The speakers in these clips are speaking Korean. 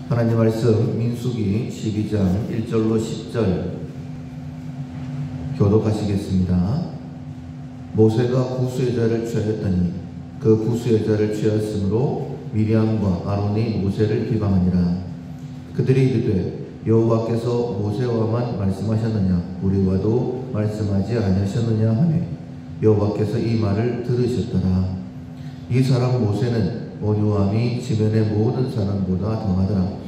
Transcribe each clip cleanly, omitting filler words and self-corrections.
하나님 말씀 민수기 12장 1절로 10절 교독하시겠습니다. 모세가 구수의 자를 취하였더니 그 구수의 자를 취하였으므로 미리암과 아론이 모세를 비방하니라. 그들이 이르되 여호와께서 모세와만 말씀하셨느냐 우리와도 말씀하지 아니하셨느냐 하며 여호와께서 이 말을 들으셨더라. 이 사람 모세는 온유함이 지면의 모든 사람보다 더하더라.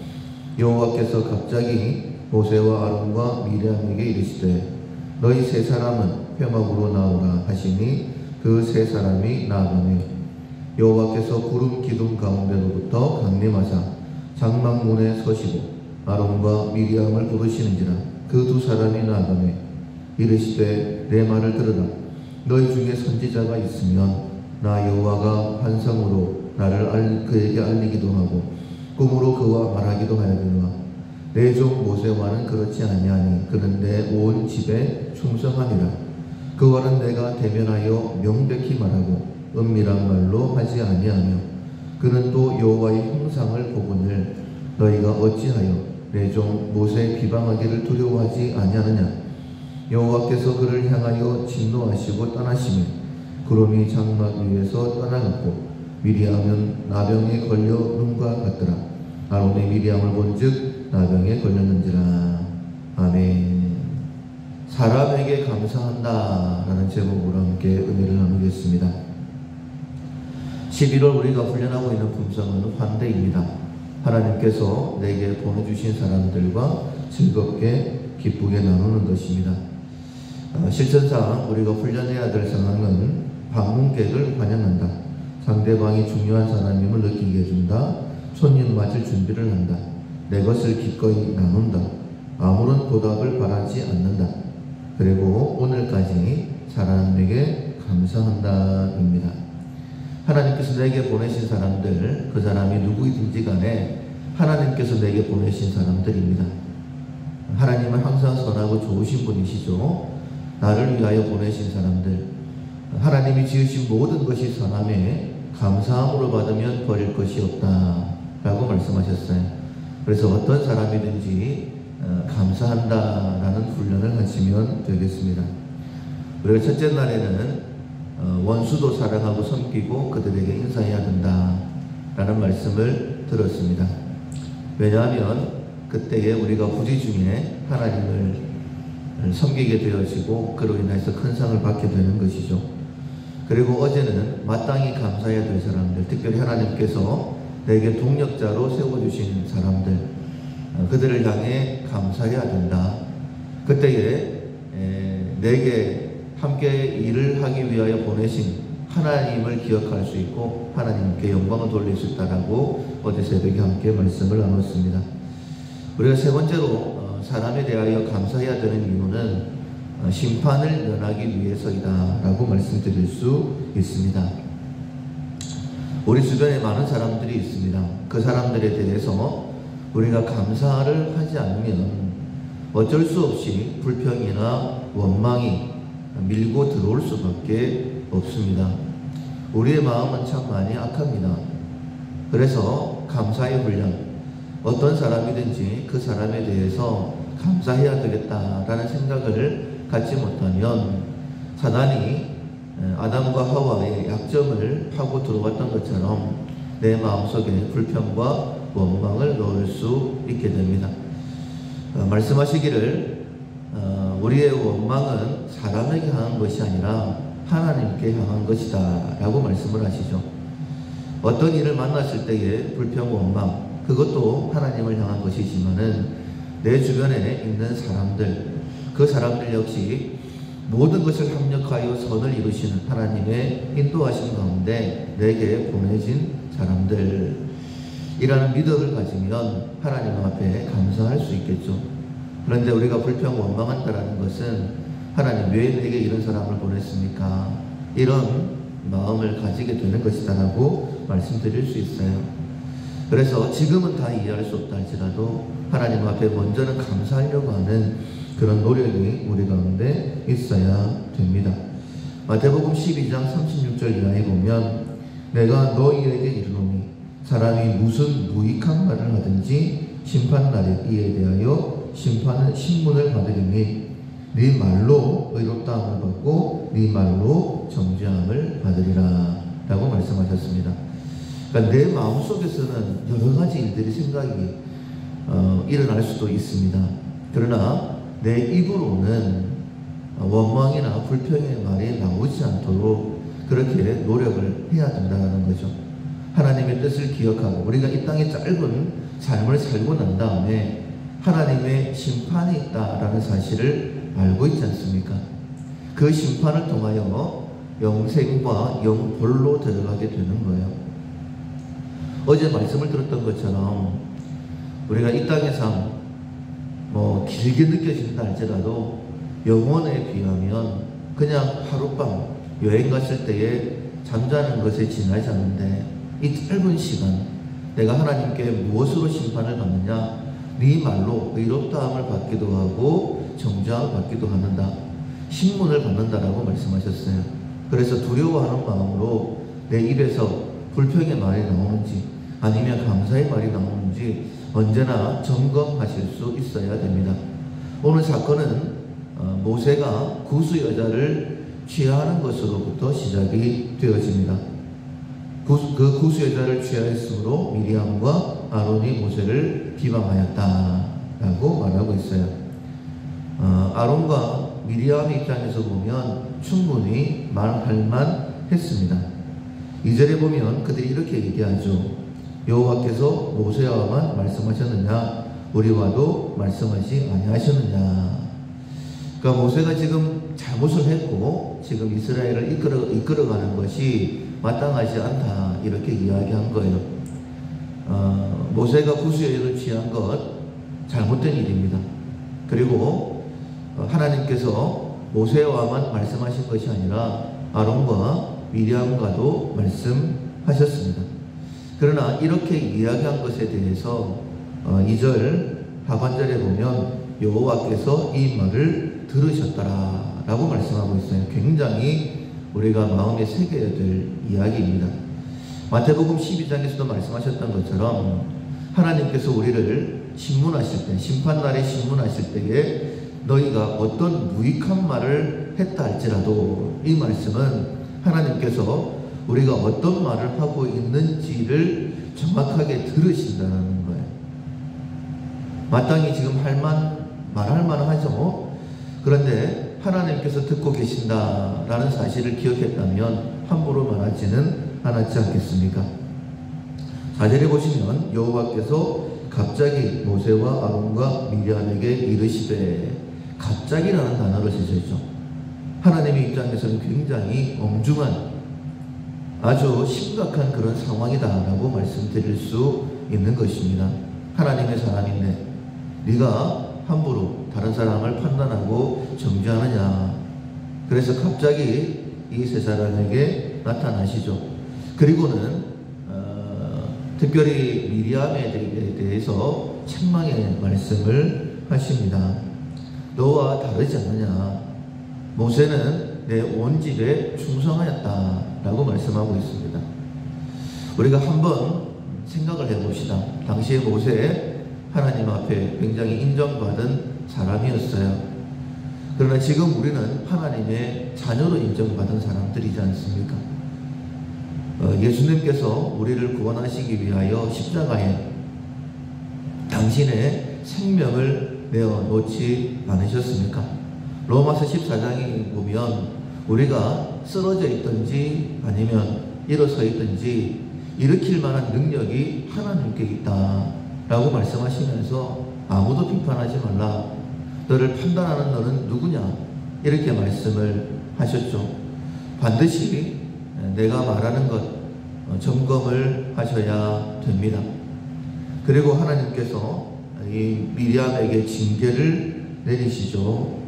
여호와께서 갑자기 모세와 아론과 미리암에게 이르시되 너희 세 사람은 회막으로 나오라 하시니 그 세 사람이 나아가며 여호와께서 구름 기둥 가운데로부터 강림하사 장막문에 서시고 아론과 미리암을 부르시는지라. 그 두 사람이 나아가며 이르시되 내 말을 들으라. 너희 중에 선지자가 있으면 나 여호와가 환상으로 나를 그에게 알리기도 하고 꿈으로 그와 말하기도 하였느니라. 내 종 모세와는 그렇지 아니하니 그는 내 온 집에 충성하니라. 그와는 내가 대면하여 명백히 말하고 은밀한 말로 하지 아니하며 그는 또 여호와의 형상을 보거늘 너희가 어찌하여 내 종 모세 비방하기를 두려워하지 아니하느냐. 여호와께서 그를 향하여 진노하시고 떠나시며 구름이 장막 위에서 떠나갔고 미리암은 나병에 걸려 눈과 같더라. 아론의 미리암을 본즉 나병에 걸렸는지라. 아멘. 사람에게 감사한다 라는 제목으로 함께 은혜를 나누겠습니다. 11월 우리가 훈련하고 있는 품성은 환대입니다. 하나님께서 내게 보내주신 사람들과 즐겁게 기쁘게 나누는 것입니다. 실천상 우리가 훈련해야 될 상황은 방문객을 환영한다. 상대방이 중요한 사람임을 느끼게 해준다. 손님 맞을 준비를 한다. 내 것을 기꺼이 나눈다. 아무런 보답을 바라지 않는다. 그리고 오늘까지 사람에게 감사한다입니다. 하나님께서 내게 보내신 사람들, 그 사람이 누구이든지 간에 하나님께서 내게 보내신 사람들입니다. 하나님은 항상 선하고 좋으신 분이시죠. 나를 위하여 보내신 사람들, 하나님이 지으신 모든 것이 선함에 감사함으로 받으면 버릴 것이 없다 라고 말씀하셨어요. 그래서 어떤 사람이든지 감사한다라는 훈련을 하시면 되겠습니다. 우리가 첫째 날에는 원수도 사랑하고 섬기고 그들에게 인사해야 된다라는 말씀을 들었습니다. 왜냐하면 그때에 우리가 부지 중에 하나님을 섬기게 되어지고 그로 인해서 큰 상을 받게 되는 것이죠. 그리고 어제는 마땅히 감사해야 될 사람들, 특별히 하나님께서 내게 동력자로 세워주신 사람들, 그들을 향해 감사해야 된다. 그때에 내게 함께 일을 하기 위하여 보내신 하나님을 기억할 수 있고 하나님께 영광을 돌릴 수 있다라고 어제 새벽에 함께 말씀을 나눴습니다. 우리가 세 번째로 사람에 대하여 감사해야 되는 이유는 심판을 면하기 위해서이다 라고 말씀드릴 수 있습니다. 우리 주변에 많은 사람들이 있습니다. 그 사람들에 대해서 우리가 감사를 하지 않으면 어쩔 수 없이 불평이나 원망이 밀고 들어올 수밖에 없습니다. 우리의 마음은 참 많이 악합니다. 그래서 감사의 훈련, 어떤 사람이든지 그 사람에 대해서 감사해야 되겠다라는 생각을 갖지 못하면 사단이 아담과 하와의 약점을 파고 들어왔던 것처럼 내 마음속에 불평과 원망을 넣을 수 있게 됩니다. 말씀하시기를 우리의 원망은 사람에게 향한 것이 아니라 하나님께 향한 것이다 라고 말씀을 하시죠. 어떤 일을 만났을 때의 불평, 원망, 그것도 하나님을 향한 것이지만은 내 주변에 있는 사람들, 그 사람들 역시 모든 것을 합력하여 선을 이루시는 하나님의 인도하심 가운데 내게 보내진 사람들이라는 믿음을 가지면 하나님 앞에 감사할 수 있겠죠. 그런데 우리가 불평, 원망한다라는 것은 하나님 왜 내게 이런 사람을 보냈습니까? 이런 마음을 가지게 되는 것이다라고 말씀드릴 수 있어요. 그래서 지금은 다 이해할 수 없다 할지라도 하나님 앞에 먼저는 감사하려고 하는 그런 노력이 우리 가운데 있어야 됩니다. 마태복음 12장 36절 이하에 보면 내가 너희에게 이르노니 사람이 무슨 무익한 말을 하든지 심판날에 이에 대하여 신문을 받으리니 네 말로 의롭다함을 받고 네 말로 정죄함을 받으리라 라고 말씀하셨습니다. 그러니까 내 마음속에서는 여러 가지 일들이 생각이 일어날 수도 있습니다. 그러나 내 입으로는 원망이나 불평의 말이 나오지 않도록 그렇게 노력을 해야 된다는 거죠. 하나님의 뜻을 기억하고 우리가 이 땅에 짧은 삶을 살고 난 다음에 하나님의 심판이 있다라는 사실을 알고 있지 않습니까? 그 심판을 통하여 영생과 영벌로 들어가게 되는 거예요. 어제 말씀을 들었던 것처럼 우리가 이 땅의 삶 길게 느껴진다 할지라도 영원에 비하면 그냥 하룻밤 여행 갔을 때에 잠자는 것에 지나지 않는데 이 짧은 시간 내가 하나님께 무엇으로 심판을 받느냐? 네 말로 의롭다함을 받기도 하고 정죄함을 받기도 하는다. 신문을 받는다라고 말씀하셨어요. 그래서 두려워하는 마음으로 내 입에서 불평의 말이 나오는지 아니면 감사의 말이 나오는지 언제나 점검하실 수 있어야 됩니다. 오늘 사건은 모세가 구스 여자를 취하는 것으로부터 시작이 되어집니다. 그 구스 여자를 취하였으므로 미리암과 아론이 모세를 비방하였다라고 말하고 있어요. 아론과 미리암의 입장에서 보면 충분히 말할 만했습니다. 2절에 보면 그들이 이렇게 얘기하죠. 여호와께서 모세와만 말씀하셨느냐 우리와도 말씀하지 아니하셨느냐. 그러니까 모세가 지금 잘못을 했고 지금 이스라엘을 이끌어가는 것이 마땅하지 않다 이렇게 이야기한 거예요. 모세가 구스여자를 취한 것 잘못된 일입니다. 그리고 하나님께서 모세와만 말씀하신 것이 아니라 아론과 미리암과도 말씀하셨습니다. 그러나 이렇게 이야기한 것에 대해서 2절 하반절에 보면 여호와께서 이 말을 들으셨더라 라고 말씀하고 있어요. 굉장히 우리가 마음에 새겨야 될 이야기입니다. 마태복음 12장에서도 말씀하셨던 것처럼 하나님께서 우리를 신문하실 때, 심판날에 신문하실 때에 너희가 어떤 무익한 말을 했다 할지라도 이 말씀은 하나님께서 우리가 어떤 말을 하고 있는지를 정확하게 들으신다는 거예요. 마땅히 지금 말할 만하죠. 그런데 하나님께서 듣고 계신다라는 사실을 기억했다면 함부로 말하지는 않았지 않겠습니까? 4절에 보시면 여호와께서 갑자기 모세와 아론과 미리암에게 이르시되, 갑자기라는 단어를 쓰셨죠. 하나님의 입장에서는 굉장히 엄중한 아주 심각한 그런 상황이다라고 말씀드릴 수 있는 것입니다. 하나님의 사람인데 네가 함부로 다른 사람을 판단하고 정죄하느냐. 그래서 갑자기 이 세 사람에게 나타나시죠. 그리고는 특별히 미리암에 대해서 책망의 말씀을 하십니다. 너와 다르지 않느냐. 모세는 내 온 집에 충성하였다라고 말씀하고 있습니다. 우리가 한번 생각을 해봅시다. 당시에 모세 하나님 앞에 굉장히 인정받은 사람이었어요. 그러나 지금 우리는 하나님의 자녀로 인정받은 사람들이지 않습니까? 예수님께서 우리를 구원하시기 위하여 십자가에 당신의 생명을 내어놓지 않으셨습니까? 로마서 14장에 보면 우리가 쓰러져 있든지 아니면 일어서 있든지 일으킬 만한 능력이 하나님께 있다라고 말씀하시면서 아무도 비판하지 말라. 너를 판단하는 너는 누구냐? 이렇게 말씀을 하셨죠. 반드시 내가 말하는 것 점검을 하셔야 됩니다. 그리고 하나님께서 이 미리암에게 징계를 내리시죠.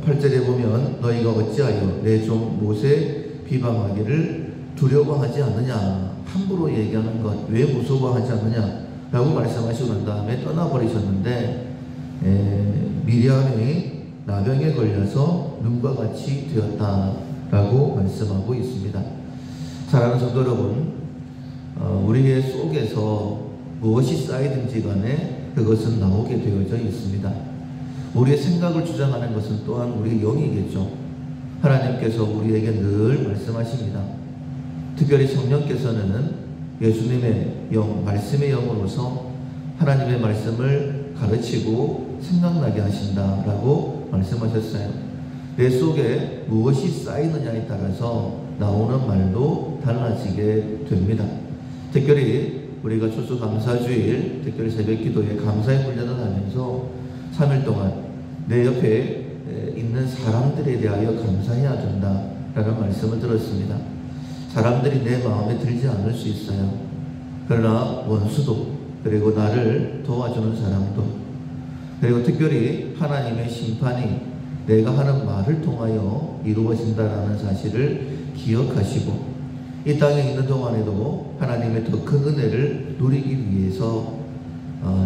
8절에 보면 너희가 어찌하여 내 종 모세 비방하기를 두려워하지 않느냐. 함부로 얘기하는 것 왜 무서워하지 않느냐 라고 말씀하시고 난 다음에 떠나버리셨는데 미리암이 나병에 걸려서 눈과 같이 되었다라고 말씀하고 있습니다. 사랑하는 성도 여러분, 우리의 속에서 무엇이 쌓이든지 간에 그것은 나오게 되어져 있습니다. 우리의 생각을 주장하는 것은 또한 우리의 영이겠죠. 하나님께서 우리에게 늘 말씀하십니다. 특별히 성령께서는 예수님의 영, 말씀의 영으로서 하나님의 말씀을 가르치고 생각나게 하신다라고 말씀하셨어요. 내 속에 무엇이 쌓이느냐에 따라서 나오는 말도 달라지게 됩니다. 특별히 우리가 추수감사주일, 특별히 새벽기도에 감사의 훈련을 하면서 3일 동안 내 옆에 있는 사람들에 대하여 감사해야 된다라는 말씀을 들었습니다. 사람들이 내 마음에 들지 않을 수 있어요. 그러나 원수도, 그리고 나를 도와주는 사람도, 그리고 특별히 하나님의 심판이 내가 하는 말을 통하여 이루어진다라는 사실을 기억하시고, 이 땅에 있는 동안에도 하나님의 더 큰 은혜를 누리기 위해서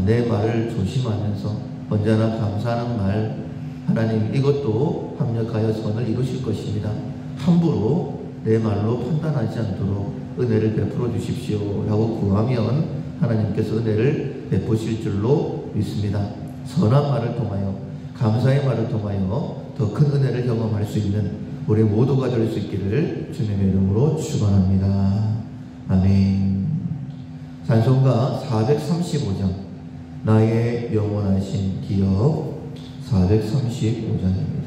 내 말을 조심하면서 언제나 감사하는 말, 하나님 이것도 합력하여 선을 이루실 것입니다. 함부로 내 말로 판단하지 않도록 은혜를 베풀어 주십시오 라고 구하면 하나님께서 은혜를 베푸실 줄로 믿습니다. 선한 말을 통하여, 감사의 말을 통하여 더 큰 은혜를 경험할 수 있는 우리 모두가 될 수 있기를 주님의 이름으로 축원합니다. 아멘. 찬송가 435장 나의 영원하신 기업 435장입니다.